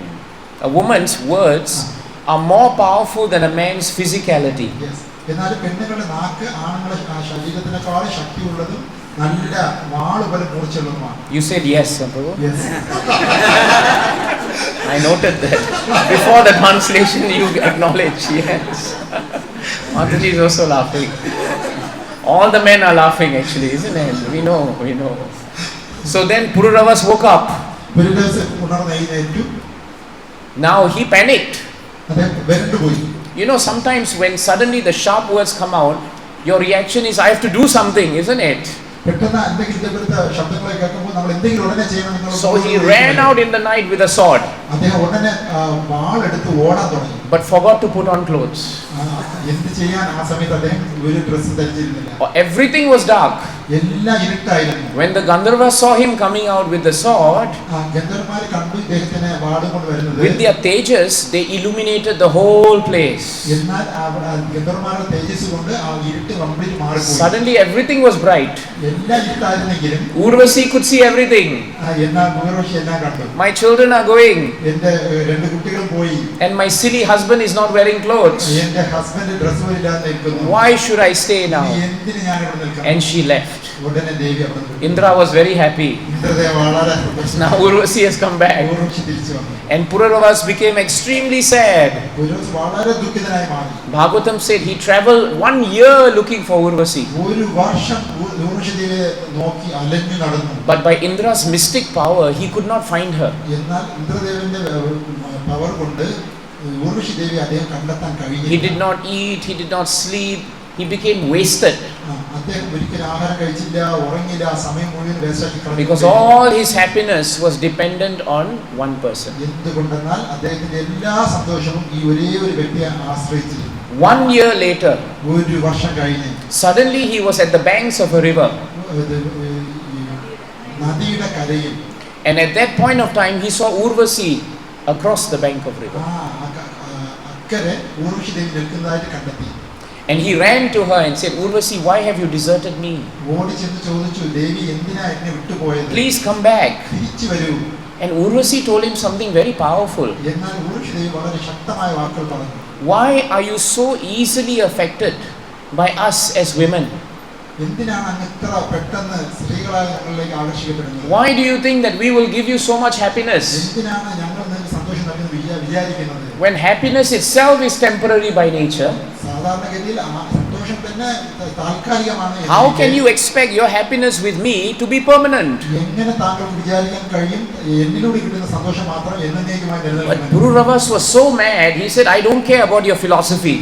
A woman's words are more powerful than a man's physicality. You said yes, Prabhu? Yes. I noted that. Before the translation you acknowledge, yes. Mataji is also laughing. All the men are laughing actually, isn't it? We know. So then Pururavas woke up. Now he panicked. You know, sometimes when suddenly the sharp words come out, your reaction is, I have to do something, isn't it? So he ran out in the night with a sword, but forgot to put on clothes. Everything was dark. When the Gandharvas saw him coming out with the sword, with their tejas, they illuminated the whole place. Suddenly everything was bright. Urvashi could see everything. My children are going, and my silly husband is not wearing clothes. Why should I stay now? And she left. left. ഉടനെ ദേവി അവിടെ നിന്ന് വിട്ടു. Indra was very happy. Indradeva വളരെ Now Urvashi has come back. Urvashi തിരിച്ചു വന്നു. And Pururavas became extremely sad. Urvashi വളരെ ദുഃഖിതനായി മാറി. Bhagavatam said he traveled 1 year looking for Urvashi. ഒരു വർഷം ഊർവശി ദേവിയെ നോക്കി അലഞ്ഞു നടന്നു. But by Indra's mystic power, he could not find her. എന്നാൽ ഇന്ദ്രദേവന്റെ പവർ കൊണ്ട് ഊർവശി ദേവി അദ്ദേഹം കണ്ടെത്താൻ കഴിഞ്ഞില്ല. He did not eat, he did not sleep, he became wasted. അദ്ദേഹം ഒരിക്കലും ആഹാരം കഴിച്ചില്ല, ഉറങ്ങില്ല, സമയം മുഴുവൻ വേസ്റ്റാക്കി കളഞ്ഞു. Because all his happiness was dependent on one person. എന്തുകൊണ്ടെന്നാൽ അദ്ദേഹത്തിന്റെ എല്ലാ സന്തോഷവും ഈ ഒരേ ഒരു വ്യക്തിയെ ആശ്രയിച്ചിരുന്നു. 1 year later, ഒരു വർഷം കഴിഞ്ഞ് suddenly he was at the banks of a river. നദിയുടെ കരയിൽ. And at that point of time, he saw Urvashi across the bank of river. അക്കരെ ഊർവശി ദേവി നിൽക്കുന്നതായിട്ട് കണ്ടെത്തി. And he ran to her and said, Urvashi, why have you deserted me? ഓടി ചെന്ന് ചോദിച്ചു, ദേവി എന്തിനാ എന്നെ വിട്ടുപോയത്? Please come back. തിരിച്ചു വരൂ. And Urvashi told him something very powerful. എന്നാൽ ഊർവശി ദേവി വളരെ ശക്തമായ വാക്കുകൾ പറഞ്ഞു. Why are you so easily affected by us as women? എന്തിനാണ് അങ്ങ് ഇത്ര പെട്ടെന്ന് സ്ത്രീകളായ ഞങ്ങളിലേക്ക് ആകർഷിക്കപ്പെടുന്നത്? Why do you think that we will give you so much happiness? എന്തിനാണ് ഞങ്ങൾ നിങ്ങൾക്ക് സന്തോഷം നൽകുന്നത് വിചാരിക്കുന്നത്? When happiness itself is temporary by nature, സാധാരണഗതിയിൽ സന്തോഷം തന്നെ താൽക്കാലികമാണ്. how can you expect your happiness with me to be permanent? എങ്ങനെ താങ്കൾക്ക് വിചാരിക്കാൻ കഴിയും എന്നിലൂടെ കിട്ടുന്ന സന്തോഷം മാത്രം എന്നേക്കുമായി But നിലനിൽക്കുന്നത്? Pururavas was so mad, he said, I don't care about your philosophy.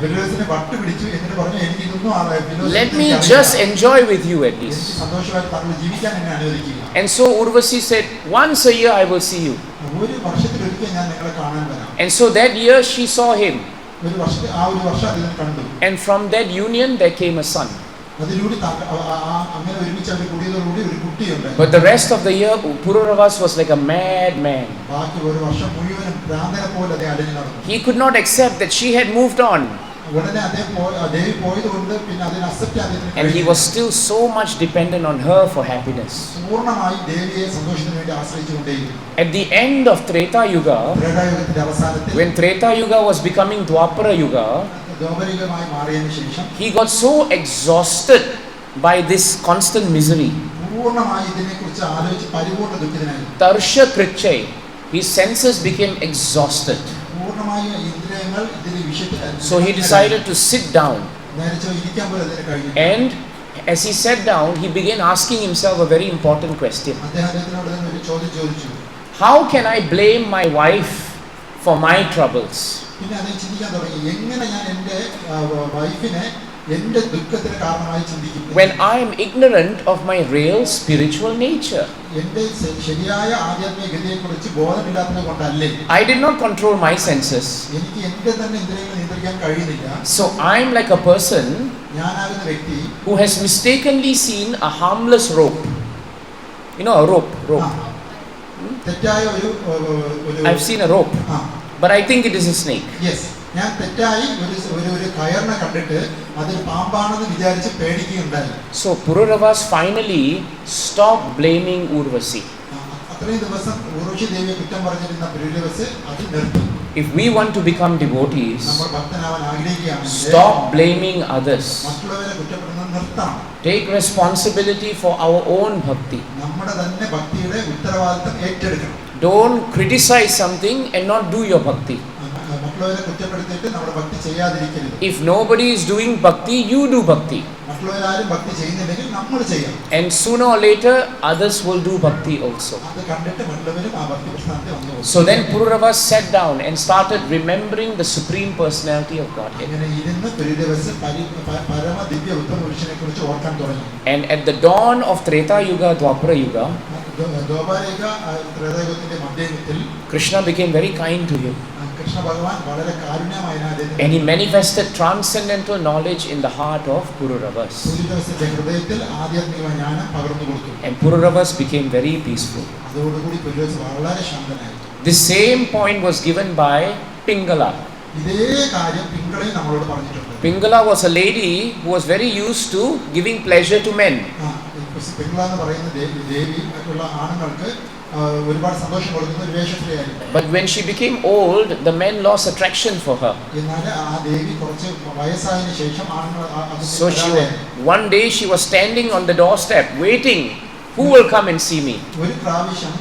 ബലിദാസനെ വട്ടുപിടിച്ചു എന്നിട്ട് പറഞ്ഞു, എനിക്ക് ഇതൊന്നും Let me just enjoy with you at least. സന്തോഷമായിട്ട് താങ്കൾ ജീവിക്കാൻ എന്നെ അനുവദിക്കുക. And so Urvashi said, once a year I will see you. ഒരു വർഷത്തിലൊരിക്കൽ ഞാൻ നിങ്ങളെ കാണാൻ വരാം. And so that year she saw him. ഒരു വർഷം അതിനെ കണ്ടു. And from that union there came a son. അതിലൂടെ അങ്ങനെ ഒരുമിച്ച് അവർ കൂടിയതോടുകൂടി ഒരു കുട്ടിയുണ്ട്. But the rest of the year Pururavas was like a mad man. ബാക്കി ഒരു വർഷം മുഴുവനും ഭ്രാന്തനെ പോലെ അദ്ദേഹം അലഞ്ഞു നടന്നു. He could not accept that she had moved on. ഉടനെ ദേവി പോയതുകൊണ്ട് പിന്നെ അതിനെ അക്സെപ്റ്റ് ചെയ്യാൻ And he was still so much dependent on her for happiness. പൂർണ്ണമായി ദേവിയെ സന്തോഷത്തിന് വേണ്ടി ആശ്രയിച്ചുകൊണ്ടേയിരുന്നു. At the end of Treta Yuga, ത്രേതായുഗത്തിന്റെ അവസാനത്തിൽ when Treta Yuga was becoming Dwapara Yuga, ദ്വാപരികമായി മാറിയതിനു ശേഷം he got so exhausted by this constant misery. പൂർണ്ണമായി ഇതിനെക്കുറിച്ച് ആലോചിച്ച് പരിപൂർണ്ണ ദുഃഖിതനായി. Tarsha Krichai, his senses became exhausted. പൂർണ്ണമായ ഇന്ദ്രിയങ്ങൾ ഇതിന്റെ വിഷയത്തിൽ. So he decided to sit down. ഇരിക്കാൻ പോലും അതിന് കഴിഞ്ഞു. And as he sat down, he began asking himself a very important question. അദ്ദേഹത്തിനോട് ഒരു ചോദ്യം ചോദിച്ചു. How can I blame my wife for my troubles? പിന്നെ അദ്ദേഹം ചിന്തിക്കാൻ തുടങ്ങി, എങ്ങനെ ഞാൻ എൻ്റെ വൈഫിനെ എൻ്റെ ദുഃഖത്തിന് കാരണമായി ചിന്തിക്കും? When I am ignorant of my real spiritual nature. എൻ്റെ ശരിയായ ആധ്യാത്മിക ഗതിയെക്കുറിച്ച് ബോധമില്ലാത്തത് കൊണ്ടല്ലേ? I did not control my senses. എനിക്ക് എൻ്റെ തന്നെ ഇന്ദ്രിയങ്ങളെ നിയന്ത്രിക്കാൻ കഴിയുന്നില്ല. So I am like a person ഞാനാകുന്ന വ്യക്തി who has mistakenly seen a harmless rope. You know a rope. തെറ്റായ ഒരു I've seen a rope. But I think it is a snake. Yes. ഞാൻ തെറ്റായി ഒരു കയറിനെ കണ്ടിട്ട് അതൊരു പാമ്പാണെന്ന് വിചാരിച്ച് പേടിക്കുകയുണ്ടായി. So Pururavas finally stopped blaming Urvashi. അത്രയും ദിവസം ഊർവശി ദേവിയെ കുറ്റം പറഞ്ഞിരുന്ന പുരുരവസ് അത് നിർത്തി. If we want to become devotees, നമ്മൾ ഭക്തനാവാൻ ആഗ്രഹിക്കുകയാണെങ്കിൽ stop blaming others. മറ്റുള്ളവരെ കുറ്റപ്പെടുന്നത് നിർത്തണം. Take responsibility for our own bhakti. നമ്മുടെ തന്നെ ഭക്തിയുടെ ഉത്തരവാദിത്തം ഏറ്റെടുക്കണം. Don't criticize something and not do your bhakti. മറ്റുള്ളവരെ കുറ്റപ്പെടുത്തിയിട്ട് നമ്മുടെ ഭക്തി ചെയ്യാതിരിക്കരുത്. If nobody is doing bhakti, you do bhakti. മറ്റുള്ളവരാരും ഭക്തി ചെയ്യുന്നില്ലെങ്കിൽ നമ്മൾ ചെയ്യണം. And sooner or later, others will do bhakti also. അത് കണ്ടിട്ട് മറ്റുള്ളവരും ആ ഭക്തി പ്രസ്ഥാനത്തിൽ വന്നു. So then Pururavas sat down and started remembering the Supreme Personality of Godhead. അങ്ങനെ ഇരുന്ന് പുരുരവസ് പരമ ദിവ്യ ഉത്തമ പുരുഷനെ കുറിച്ച് ഓർക്കാൻ തുടങ്ങി. And at the dawn of Treta Yuga, Dwapara Yuga, Dwapara Yuga ത്രേതായുഗത്തിന്റെ മധ്യത്തിൽ Krishna became very kind to him. Krishna ഭഗവാൻ വളരെ കാരുണ്യമായതിനാൽ And he manifested transcendental knowledge in the heart of Pururavas. പുരുരവസിന്റെ ഹൃദയത്തിൽ ആധ്യാത്മിക ജ്ഞാനം പകർന്നു കൊടുത്തു. And Pururavas became very peaceful. അതോടുകൂടി പുരുരവസ് വളരെ ശാന്തനായി. The same point was given by Pingala. ഇതേ കാര്യം പിങ്കളയും നമ്മളോട് പറഞ്ഞിട്ടുണ്ട്. Pingala was a lady who was very used to giving pleasure to men. പിങ്കള എന്ന് പറയുന്ന ദേവി മറ്റുള്ള ആണുങ്ങൾക്ക് ഒരുപാട് സന്തോഷം കൊടുക്കുന്ന ഒരു വേഷത്തിലായിരുന്നു. But when she became old, the men lost attraction for her. എന്നാൽ ആ ദേവി കുറച്ച് വയസ്സായതിനു ശേഷം So one day she was standing on the doorstep waiting, who will come and see me? ഒരു പ്രാവശ്യം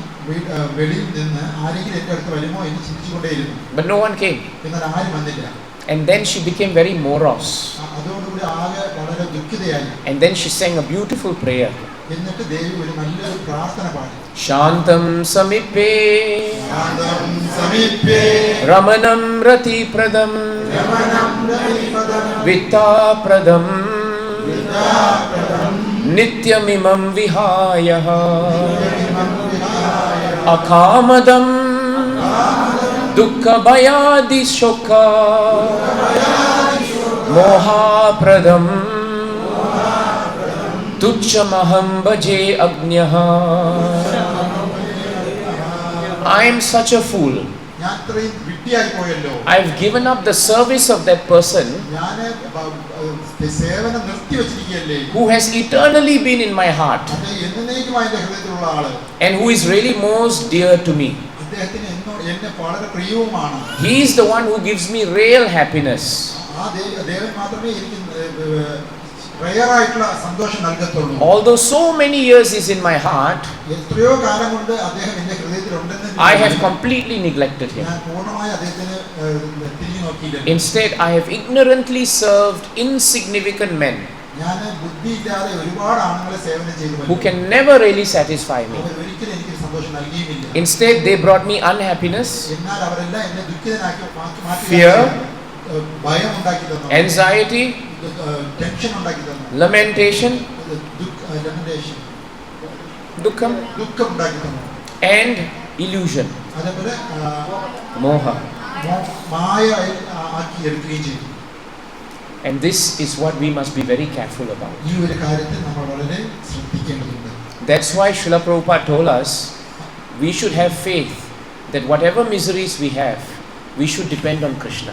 വെളിയിൽ നിന്ന് ആരെങ്കിലും എൻ്റെ അടുത്ത് വരുമോ എന്ന് ചിന്തിച്ചുകൊണ്ടേയിരുന്നു. But no one came. എന്നാൽ ആരും വന്നില്ല. And then she became very morose. അതോടുകൂടി ആകെ വളരെ ദുഃഖിതയായി. And then she sang a beautiful prayer. എന്നിട്ട് ദേവി ഒരു നല്ലൊരു പ്രാർത്ഥന പാടി. Shantam samipe Ramanam rati pradam Vitta pradam Nityamimam vihaya Akamadam Dukkha bhayadi shokha Moha pradam Tuchamaham bhaje agnyah. I am such a fool. I've given up the service of that person who has eternally been in my heart and who is really most dear to me. He is the one who gives me real happiness. Although so many years is in my heart, I have completely neglected him. Instead, I have ignorantly served insignificant men who can never really satisfy me. Instead, they brought me unhappiness, fear, anxiety, lamentation, dukkam, and illusion, moha. And this is what we must be very careful about. That's why Srila Prabhupada told us we should have faith that whatever miseries we have, we should depend on Krishna.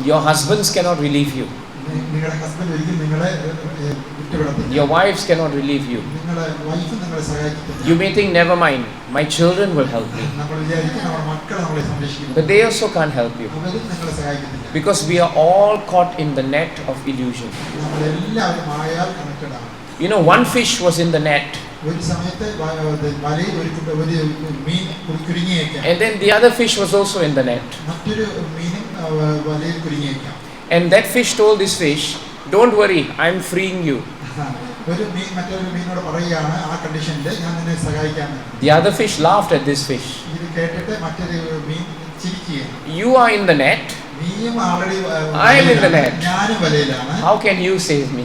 Your husbands cannot relieve you. Your wives cannot relieve you. You may think, never mind, my children will help me. But they also can't help you. Because we are all caught in the net of illusion. You know, one fish was in the net. And then the other fish was also in the net. And that fish told this fish, don't worry, I'm freeing you. The other fish laughed at this fish. You are in the net, I am in the net. How can you save me?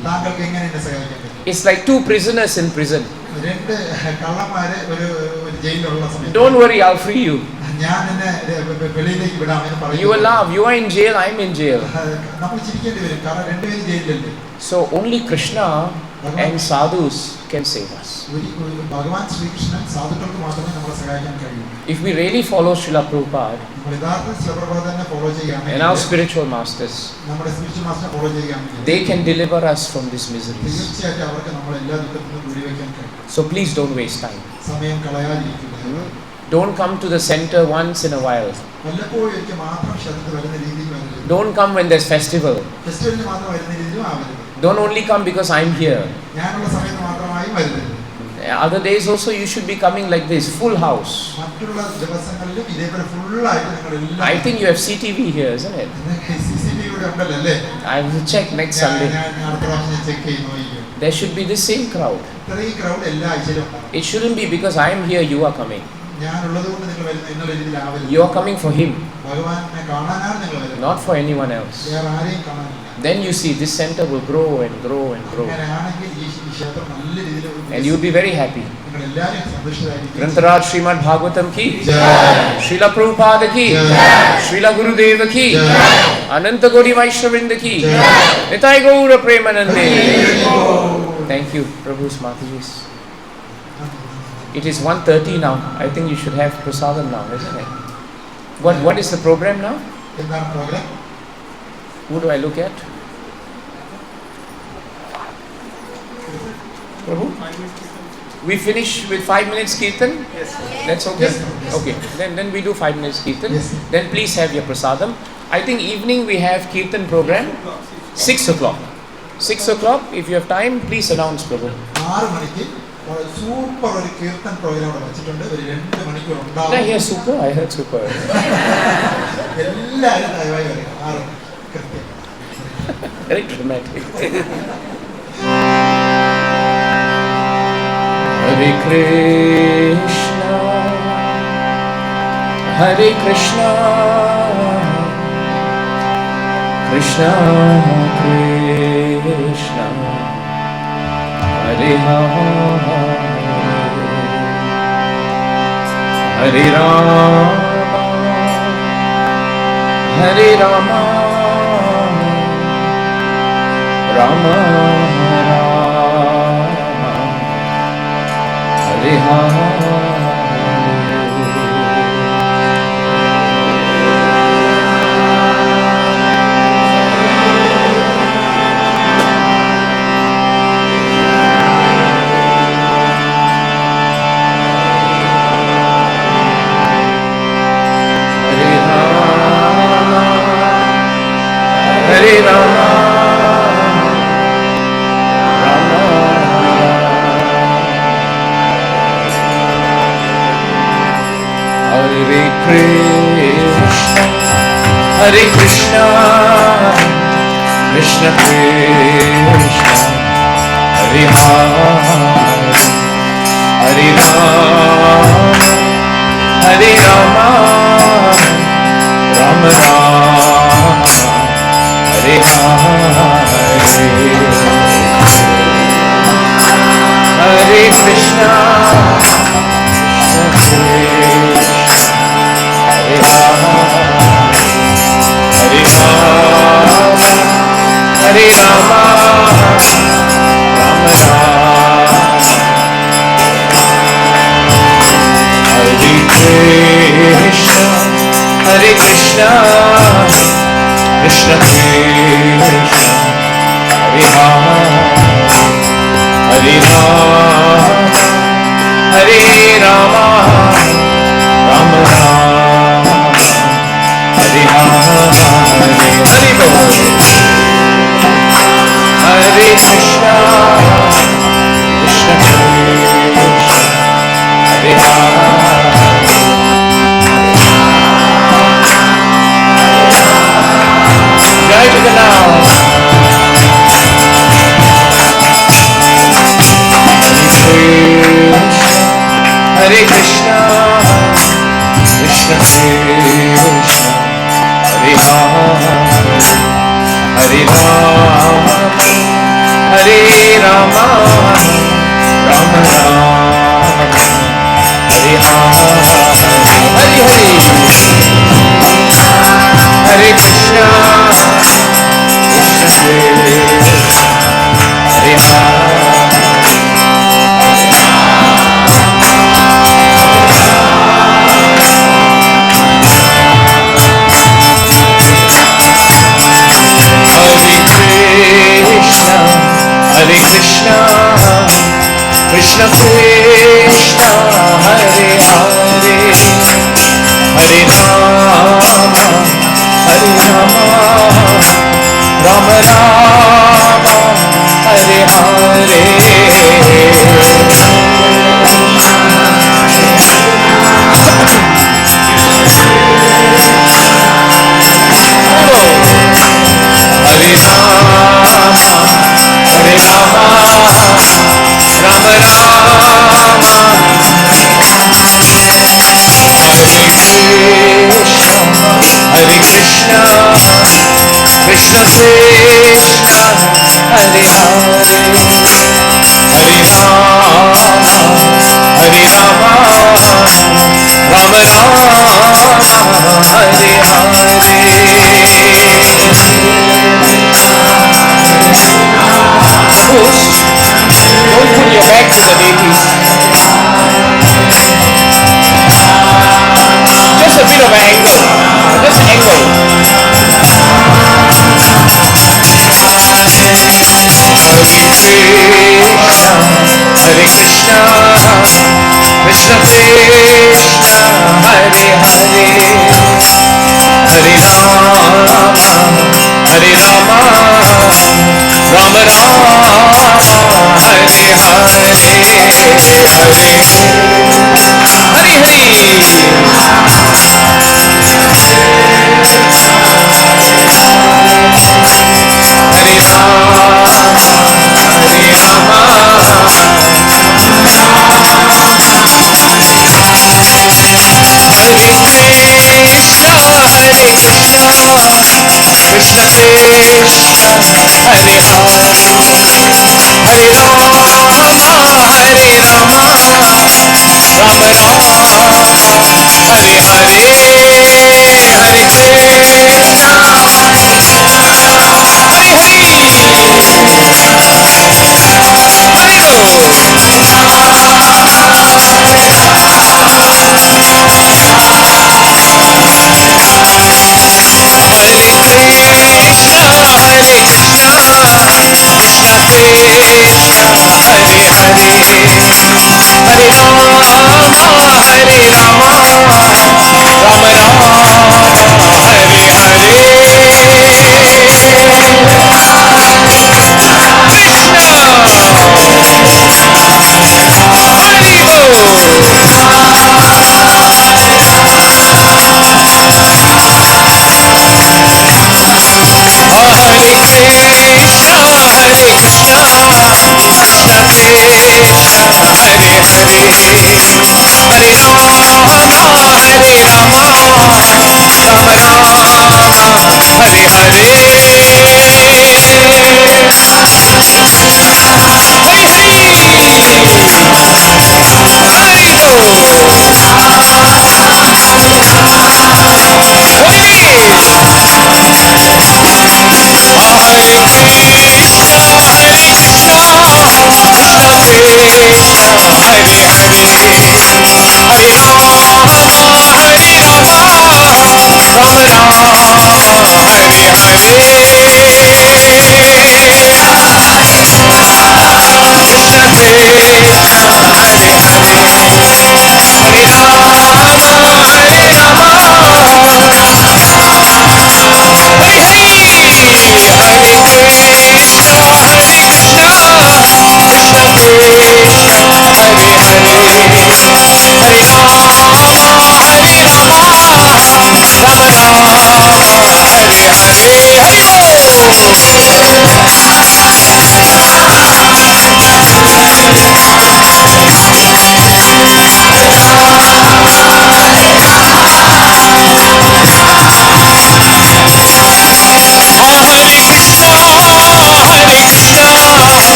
It's like two prisoners in prison. Don't worry, I'll free you. You will laugh, you are in jail, I am in jail. So only Krishna and sadhus can save us. If we really follow Srila Prabhupada and our spiritual masters, they can deliver us from these miseries. So please don't waste time. Don't come to the center once in a while. Don't come when there's festival. Don't only come because I'm here. Other days also you should be coming like this, full house. I think you have CTV here, isn't it? I will check next Sunday. There should be the same crowd. It shouldn't be because I am here, you are coming. You are coming for him, not for anyone else. Then you see this center will grow and grow and grow. And you will be very happy. Grantaraj Srimad Bhagavatam ki, Srila Prabhupada ki, Srila Gurudeva ki, Ananta Gauri Vaishnavinda ki, Nitai Gaura Premanande. Thank you, Prabhu's Matajis. It is 1:30 now. I think you should have prasadam now, isn't it? What is the program now? Who do I look at? Prabhu? We finish with 5 minutes Kirtan? Yes. That's okay? Yes. Okay. Then we do 5 minutes Kirtan. Yes. Then please have your prasadam. I think evening we have Kirtan program. 6 o'clock. 6 o'clock. If you have time, please announce, Prabhu. 6 മണിക്ക് super ഒരു Keerthan programme അവിടെ വെച്ചിട്ടുണ്ട്. ഒരു 2 മണിക്കൂർ Did I ഉണ്ടാവും. hear super? I heard super. എല്ലാവരും ദയവായി വരിക. 6 കൃത്യം. Very dramatic. Hare Krishna, Hare Krishna, Krishna Krishna, Hare Hare, Hare Rama, Hare Rama, Rama Rama, Hare Hare. Hare Rama, Rama Hare Krishna, Hare Krishna, Krishna Krishna, Hare Hare, Hare Rama, Hare Rama, Rama Rama, Hare Hare, Hare Krishna, Krishna Krishna, Hare Hare, Hare Rama, Rama Rama, Hare Krishna, Hare Krishna, Krishna Krishna, Hare Hare, Hare Rama, Hare Rama, Rama Rama, Hare Hare, Hare Bol, Hare Krishna, Krishna Krishna, Hare Hare. Jai Jagannath. Hare Krishna, Krishna Krishna, Hare Hare, Hare Rama, Hare Rama, Rama Rama, Hare Hare, Hare Hare, Hare Krishna, Krishna Krishna, Hare Hare. Hare Krishna, Krishna Krishna, Hare Hare, Hare Rama, Hare Rama, Rama Rama, Hare Hare. Hare Rama, Hare Rama, Rama Rama, Hare Krishna, Krishna Krishna, Hare Hare, Hare Rama, Hare Rama, Rama Rama, Hare Don't put your back to the deities. Just a bit of angle. Just angle. Hare Krishna,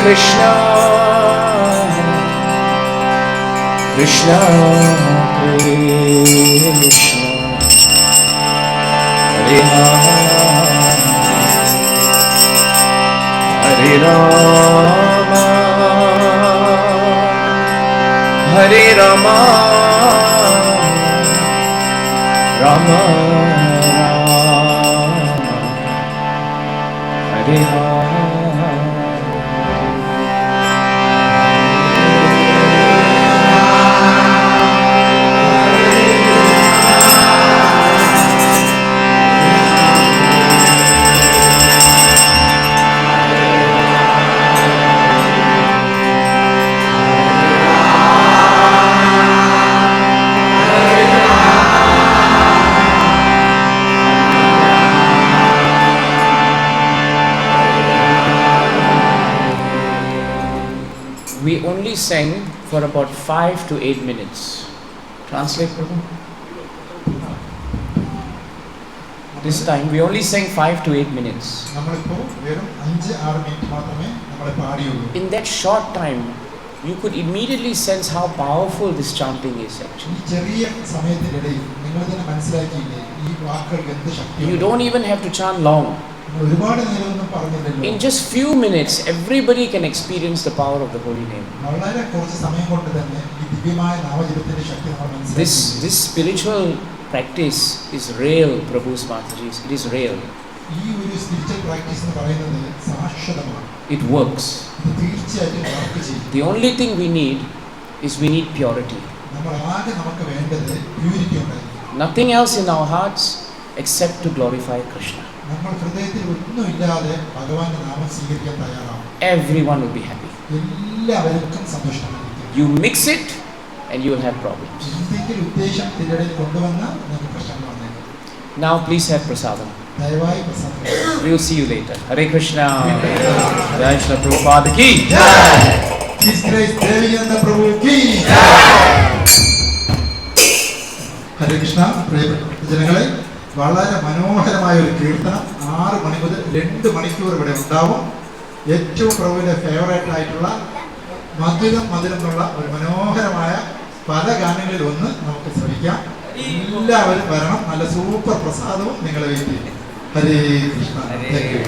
Krishna, Krishna, Krishna, Hare Hare Rama, Hare Rama, Rama Rama, Hare Hare. We only sang for about 5 to 8 minutes. Translate, Prabhu. This time we only sang 5 to 8 minutes. In that short time, you could immediately sense how powerful this chanting is actually. You don't even have to chant long. In just few minutes, everybody can experience the power of the holy name. This spiritual practice is real, Prabhu's Mataji's. It is real. It works. The only thing we need is purity. Nothing else in our hearts except to glorify Krishna. Everyone will be happy. You mix it and you will have problems. Now please have prasadam. We will see you later. Hare Krishna. Jai Shri Prabhupada ki. His Grace Devakī Prabhu ki. Hare Krishna. ജനങ്ങളെ വളരെ മനോഹരമായ ഒരു കീർത്തനം 6 മണി മുതൽ 2 മണിക്കൂർ ഇവിടെ ഉണ്ടാവും. ഏറ്റവും പ്രഭുവിന്റെ ഫേവറേറ്റ് ആയിട്ടുള്ള മധുരം എന്നുള്ള ഒരു മനോഹരമായ പല ഗാനങ്ങളിൽ ഒന്ന് നമുക്ക് ശ്രമിക്കാം. എല്ലാവരും വരണം. നല്ല സൂപ്പർ പ്രസാദവും നിങ്ങളെ വെയിറ്റ് ചെയ്യും. ഹരേ കൃഷ്ണ. Thank U.